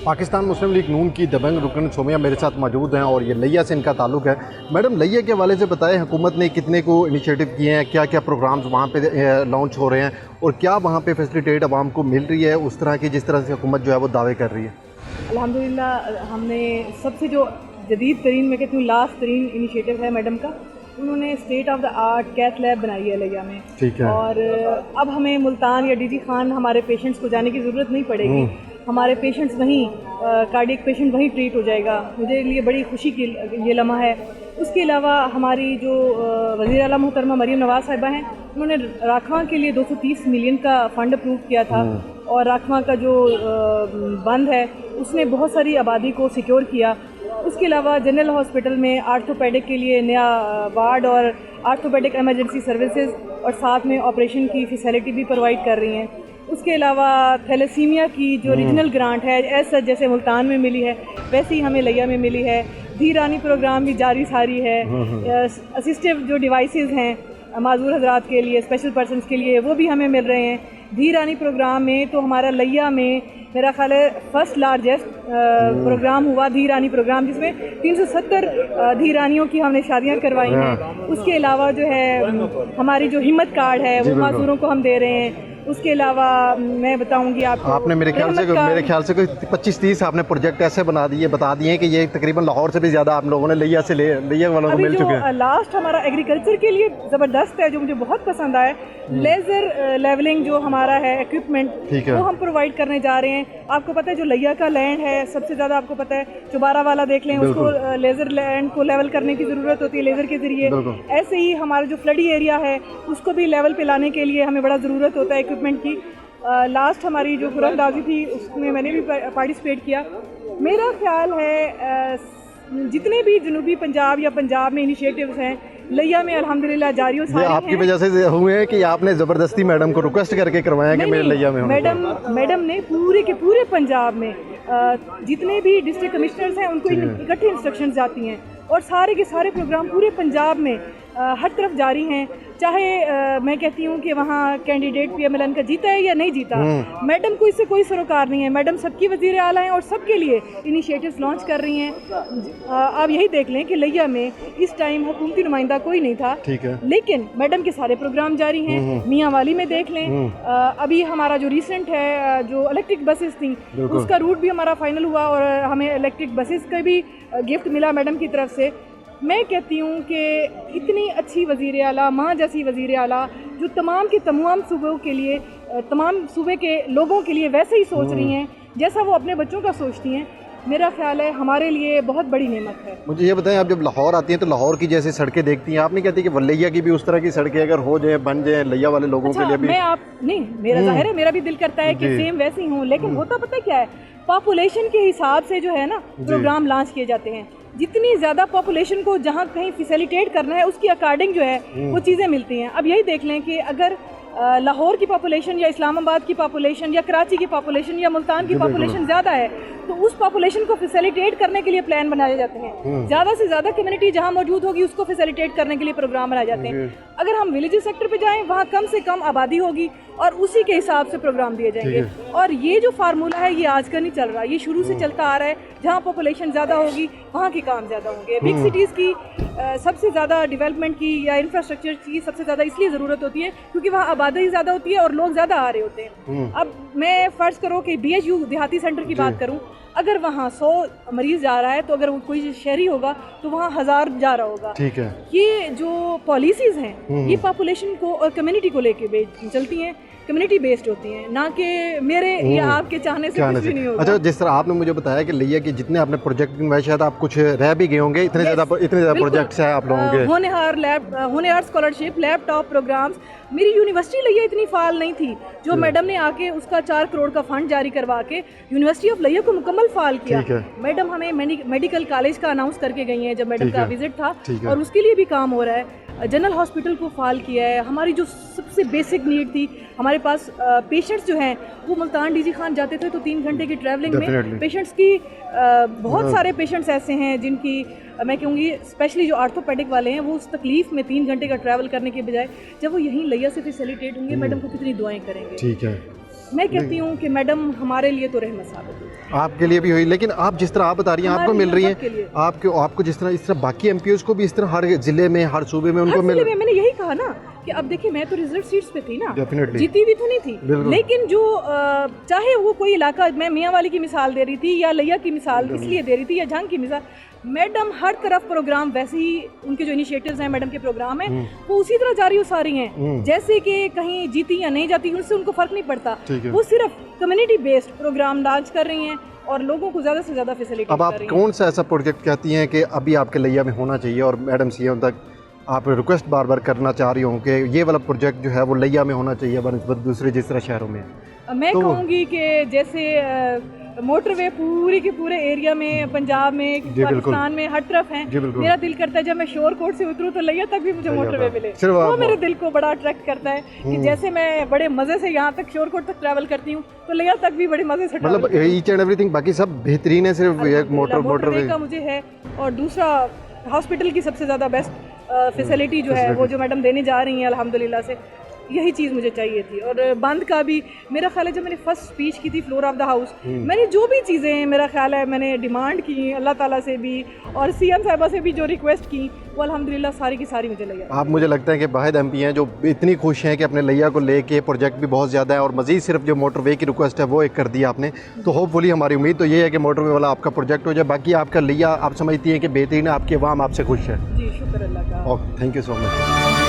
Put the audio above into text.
पाकिस्तान मुस्लिम league नून की दबंग रुकन सोमिया मेरे साथ मौजूद हैं और ये लिया से इनका ताल्लुक़ है। मैडम, लिया के हवाले से बताएं, हुकूमत ने कितने को इनिशिएटिव किए हैं, क्या क्या प्रोग्राम्स वहाँ पे लॉन्च हो रहे हैं और क्या वहाँ पे फैसिलिटेट आवाम को मिल रही है उस तरह की जिस तरह से हुकूमत जो है वो दावे कर रही है? अल्हम्दुलिल्लाह, हमने सबसे जो जदीद तरीन, मैं कहती हूँ लास्ट तरीन इनिशिएटिव है मैडम का, उन्होंने state of the art cath lab बनाई है लिया में। ठीक है। और अब हमें मुल्तान या डीजी खान हमारे पेशेंट्स को जाने की ज़रूरत नहीं पड़ेगी। हमारे पेशेंट्स वहीं, कार्डियक पेशेंट वहीं ट्रीट हो जाएगा। मुझे लिए बड़ी खुशी की ये लम्हा है। उसके अलावा हमारी जो वज़ीर आला मोहतरमा मरीम नवाज़ साहिबा हैं, उन्होंने राखवा के लिए 230 मिलियन का फ़ंड अप्रूव किया था और राखवा का जो बंद है उसने बहुत सारी आबादी को सिक्योर किया। उसके अलावा जनरल हॉस्पिटल में आर्थोपेडिक के लिए नया वार्ड और आर्थोपेडिक इमरजेंसी सर्विसेज और साथ में ऑपरेशन की फैसिलिटी भी प्रोवाइड कर रही हैं। उसके अलावा थैलेसीमिया की जो रीजनल ग्रांट है ऐसा जैसे मुल्तान में मिली है वैसे ही हमें लिया में मिली है। धीरानी प्रोग्राम भी जारी सारी है। असिस्टिव जो डिवाइसेस हैं माजूर हजरात के लिए, स्पेशल पर्सनस के लिए, वो भी हमें मिल रहे हैं। धीरानी प्रोग्राम में तो हमारा लिया में मेरा ख्याल है फर्स्ट लार्जेस्ट प्रोग्राम हुआ धीरानी प्रोग्राम, जिसमें 370 धीरानियों की हमने शादियां करवाई हैं। उसके अलावा जो है हमारी जो हिम्मत कार्ड है वो माजूरों को हम दे रहे हैं। उसके अलावा मैं बताऊंगी आपको, आपने मेरे ख्याल से कोई 25-30 आपने प्रोजेक्ट ऐसे बता दिए कि ये तकरीबन लाहौर से भी ज़्यादा आप लोगों ने लिया वालों को मिल चुके हैं। लास्ट हमारा एग्रीकल्चर के लिए ज़बरदस्त है, जो मुझे बहुत पसंद आया, लेज़र लेवलिंग जो हमारा है इक्विपमेंट वो हम प्रोवाइड करने जा रहे हैं। आपको पता है जो लिया का लैंड है सबसे ज़्यादा, आपको पता है चुबारा वाला देख लें, उसको लेज़र लैंड को लेवल करने की ज़रूरत होती है लेज़र के ज़रिए। ऐसे ही हमारा जो फ्लडी एरिया है उसको भी लेवल पे लाने के लिए हमें बड़ा ज़रूरत होता है इक्विपमेंट की। लास्ट हमारी जो कुरानदाजी थी उसमें मैंने भी पार्टिसिपेट किया। मेरा ख्याल है जितने भी जनूबी पंजाब या पंजाब में इनिशिएटिव्स हैं लिया में अल्हम्दुलिल्लाह जारी और सारे हैं। आपकी वजह से हुए हैं कि आपने ज़बरदस्ती मैडम को रिक्वेस्ट करके करवाया कि मेरे लिया में मैडम ने पूरे के पूरे पंजाब में जितने भी डिस्ट्रिक्ट कमिश्नर्स हैं उनको इकट्ठे इंस्ट्रक्शंस जाती हैं और सारे के सारे प्रोग्राम पूरे पंजाब में हर तरफ जारी हैं। चाहे मैं कहती हूँ कि वहाँ कैंडिडेट PMLN का जीता है या नहीं जीता, मैडम को इससे कोई सरोकार नहीं है। मैडम सबकी वज़ीर आला हैं और सबके लिए इनिशिएटिव्स लॉन्च कर रही हैं। आप यही देख लें कि लिया में इस टाइम हुकूमती नुमाइंदा कोई नहीं था, लेकिन मैडम के सारे प्रोग्राम जारी हैं। मियाँ वाली में देख लें, अभी हमारा जो रिसेंट है जो इलेक्ट्रिक बसेस थी उसका रूट भी हमारा फाइनल हुआ और हमें इलेक्ट्रिक बसेस का भी गिफ्ट मिला मैडम की तरफ से। मैं कहती हूँ कि इतनी अच्छी वज़ीर आला, माँ जैसी वज़ीर आला जो तमाम के तमाम सूबों के लिए, तमाम सूबे के लोगों के लिए वैसे ही सोच रही हैं जैसा वो अपने बच्चों का सोचती हैं, मेरा ख्याल है हमारे लिए बहुत बड़ी नेमत है। मुझे ये बताएं, आप जब लाहौर आती हैं तो लाहौर की जैसे सड़कें देखती हैं, आप नहीं कहती कि लिया की भी उस तरह की सड़कें अगर हो जाए, बन जाए लिया वाले लोगों के लिए भी? मेरा जाहिर है मेरा भी दिल करता है कि सेम वैसे ही हों, लेकिन होता पता क्या है, पॉपुलेशन के हिसाब से जो है ना प्रोग्राम लॉन्च किए जाते हैं। जितनी ज़्यादा पॉपुलेशन को जहाँ कहीं फैसिलिटेट करना है उसकी अकॉर्डिंग जो है वो चीज़ें मिलती हैं। अब यही देख लें कि अगर लाहौर की पॉपुलेशन या इस्लामाबाद की पॉपुलेशन या कराची की पॉपुलेशन या मुल्तान की पॉपुलेशन ज़्यादा है तो उस पॉपुलेशन को फैसिलिटेट करने के लिए प्लान बनाए जाते हैं। ज़्यादा से ज़्यादा कम्युनिटी जहाँ मौजूद होगी उसको फैसिलिटेट करने के लिए प्रोग्राम बनाए जाते हैं। अगर हम विलेज सेक्टर पे जाएं वहाँ कम से कम आबादी होगी और उसी के हिसाब से प्रोग्राम दिए जाएंगे। और ये जो फार्मूला है ये आज का नहीं चल रहा, ये शुरू से चलता आ रहा है। जहाँ पॉपुलेशन ज़्यादा होगी वहाँ के काम ज़्यादा होंगे। बिग सिटीज़ की सबसे ज़्यादा डेवलपमेंट की या इंफ्रास्ट्रक्चर की सबसे ज़्यादा इसलिए ज़रूरत होती है क्योंकि वहाँ आबादी ज़्यादा होती है और लोग ज़्यादा आ रहे होते हैं। अब मैं फ़र्ज़ करो कि BHU देहाती सेंटर की बात करूँ, अगर वहाँ 100 मरीज़ जा रहा है तो अगर कोई शहरी होगा तो वहाँ 1000 जा रहा होगा। ठीक है। ये जो पॉलिसीज़ हैं ये पॉपुलेशन को और कम्युनिटी को लेके चलती हैं, कम्युनिटी बेस्ड होती हैं, ना कि मेरे या आपके चाहने से कुछ भी नहीं होगा। अच्छा, जिस तरह आपने मुझे बताया कि लिया कि जितने आपने प्रोजेक्ट में शायद आप कुछ रह भी गए होंगे, इतने ज़्यादा प्रोजेक्ट्स हैं आप लोगों के। होनहार स्कॉलरशिप, लैपटॉप प्रोग्राम्स। मेरी यूनिवर्सिटी लिया इतनी फाल नहीं थी जो मैडम ने आके उसका 4 करोड़ का फंड जारी करवा के यूनिवर्सिटी ऑफ लिया को मुकम्मल फाल किया। मैडम हमें मेडिकल कॉलेज का अनाउंस करके गई हैं जब मैडम का विजिट था और उसके लिए भी काम हो रहा है। जनरल हॉस्पिटल को फाल किया है। हमारी जो सबसे बेसिक नीड थी, हमारे पास पेशेंट्स जो हैं वो मुल्तान डीजी खान जाते थे तो 3 घंटे की ट्रैवलिंग में पेशेंट्स की बहुत सारे पेशेंट्स ऐसे हैं जिनकी मैं कहूँगी स्पेशली जो आर्थोपेडिक वाले हैं वो उस तकलीफ में 3 घंटे का ट्रैवल करने के बजाय जब वो यहीं लिया से फैसिलिटेट होंगे, मैडम को कितनी दुआएं करेंगे। ठीक है। मैं कहती हूँ कि मैडम हमारे लिए तो रहमत साबित हुई। आपके लिए भी हुई, लेकिन आप जिस तरह आप बता रही हैं आपको हमारे मिल रही लिए, है, सबके लिए। आपको जिस तरह इस तरह बाकी एमपीओज को भी इस तरह हर जिले में हर सूबे में उनको हर मिल जिले में मैंने यही कहा ना कि अब देखिए मैं तो रिजल्ट सीट्स पे थी ना, Definitely. जीती भी तो नहीं थी, बिल्कुल। लेकिन जो चाहे वो कोई इलाका, मैं मियाँ वाली की मिसाल दे रही थी या लिया की मिसाल इसलिए दे रही थी या जंग की मिसाल, मैडम हर तरफ प्रोग्राम वैसे ही उनके जो इनिशिएटिव्स हैं मैडम के प्रोग्राम हैं वो उसी तरह जारी हो रही हैं, जैसे कि कहीं जीती या नहीं जाती उससे उनको फर्क नहीं पड़ता, वो सिर्फ कम्युनिटी बेस्ड प्रोग्राम लॉन्च कर रही हैं और लोगों को ज़्यादा से ज़्यादा फैसिलिटी। अब आप कौन सा ऐसा प्रोजेक्ट कहती हैं कि अभी आपके लिया में होना चाहिए और मैडम सीएम तक आप रिक्वेस्ट बार बार करना चाह रही हूँ कि ये वाला प्रोजेक्ट जो है वो लिया में होना चाहिए बनस्बत दूसरे जिस तरह शहरों में? मैं कहूँगी कि जैसे मोटरवे पूरी के पूरे एरिया में, पंजाब में, पाकिस्तान में हर तरफ हैं, मेरा दिल करता है जब मैं शोरकोट से उतरूँ तो लिया तक भी मुझे मोटरवे मिले, वो मेरे दिल को बड़ा अट्रैक्ट करता है कि जैसे मैं बड़े मज़े से यहाँ तक शोरकोट तक ट्रैवल करती हूँ तो लिया तक भी बड़े मज़े से, मतलब ईच एंड एवरीथिंग बाकी सब बेहतरीन है, सिर्फ एक मोटरवे का मुझे है। और दूसरा हॉस्पिटल की सबसे ज़्यादा बेस्ट फैसिलिटी जो है वो जो मैडम देने जा रही हैं अल्हम्दुलिल्लाह से, यही चीज़ मुझे चाहिए थी। और बंद का भी मेरा ख्याल है जब मैंने फर्स्ट स्पीच की थी फ्लोर ऑफ द हाउस, मैंने जो भी चीज़ें मेरा ख्याल है मैंने डिमांड की अल्लाह ताला से भी और सीएम साहिबा से भी जो रिक्वेस्ट की वो अल्हम्दुलिल्लाह सारी की सारी मुझे लगी। आप मुझे लगता है कि वाहिद एमपी हैं जो इतनी खुश हैं कि अपने लिया को लेके प्रोजेक्ट भी बहुत ज़्यादा है और मज़ीद सिर्फ जो मोटरवे की रिक्वेस्ट है वो एक कर दिया आपने, तो होपफुली हमारी उम्मीद तो ये है कि मोटरवे वाला आपका प्रोजेक्ट हो जाए। बाकी आपका लिया आप समझती हैं कि बेहतरीन है, आपकी आवाम आपसे खुश है। जी शुक्र अल्लाह का। Okay, thank you so much.